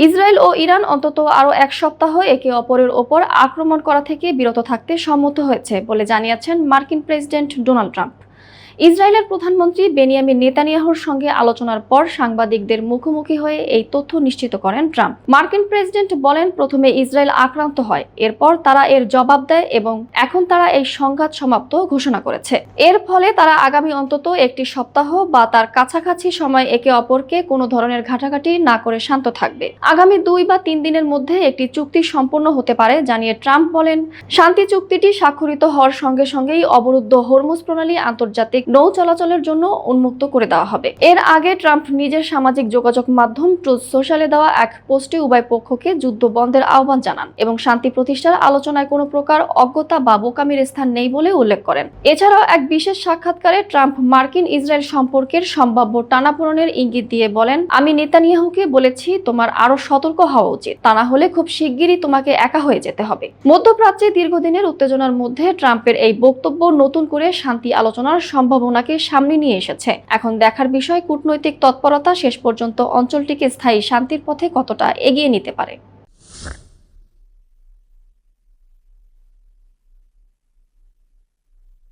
Israel ও Iran অন্তত আরও এক সপ্তাহ একে অপরের ওপর আক্রমণ করা থেকে বিরত থাকতে সম্মত হয়েছে বলে জানিয়েছেন মার্কিন প্রেসিডেন্ট ডোনাল্ড ট্রাম্প। ইসরায়েলের প্রধানমন্ত্রী বেনিয়ামিন নেতানিয়াহুর সঙ্গে আলোচনার পর সাংবাদিকদের মুখোমুখি হয়ে এই তথ্য নিশ্চিত করেন ট্রাম্প। মার্কিন প্রেসিডেন্ট বলেন, প্রথমে ইসরায়েল আক্রান্ত হয়, এরপর তারা এর জবাব দেয় এবং এখন তারা এই সংঘাত সমাপ্ত ঘোষণা করেছে। এর ফলে তারা আগামী অন্তত একটি সপ্তাহ বা তার কাছাকাছি সময় একে অপরকে কোনো ধরনের ঘাটাঘাটি না করে শান্ত থাকবে। আগামী 2 বা 3 দিনের মধ্যে একটি চুক্তি সম্পন্ন হতে পারে জানিয়ে ট্রাম্প বলেন, শান্তি চুক্তিটি স্বাক্ষরিত হওয়ার সঙ্গে সঙ্গেই অবরুদ্ধ হরমুজ প্রণালী আন্তর্জাতিক নৌ চলাচলের জন্য উন্মুক্ত করে দেওয়া হবে। এর আগে ট্রাম্প নিজের সামাজিক যোগাযোগ মাধ্যম ট্রুথ সোশ্যালে দেওয়া এক পোস্টে উভয় পক্ষকে যুদ্ধ বন্ধের আহ্বান জানান এবং শান্তি প্রতিষ্ঠার আলোচনায় কোনো প্রকার অজ্ঞতা বা বোকামির স্থান নেই বলে উল্লেখ করেন। এছাড়াও এক বিশেষ সাক্ষাৎকারে ট্রাম্প মার্কিন ইসরায়েল সম্পর্কের সম্ভাব্য টানাপোড়েনের ইঙ্গিত দিয়ে বলেন, আমি নেতানিয়াহুকে বলেছি তোমার আরো সতর্ক হওয়া উচিত, তা না হলে খুব শিগগিরই তোমাকে একা হয়ে যেতে হবে। মধ্যপ্রাচ্যে দীর্ঘদিনের উত্তেজনার মধ্যে ট্রাম্পের এই বক্তব্য নতুন করে শান্তি আলোচনার সম্ভাবনাকে সামনে নিয়ে এসেছে। এখন দেখার বিষয় কূটনৈতিক তৎপরতা শেষ পর্যন্ত অঞ্চলটিকে স্থায়ী শান্তির পথে কতটা এগিয়ে নিতে পারে।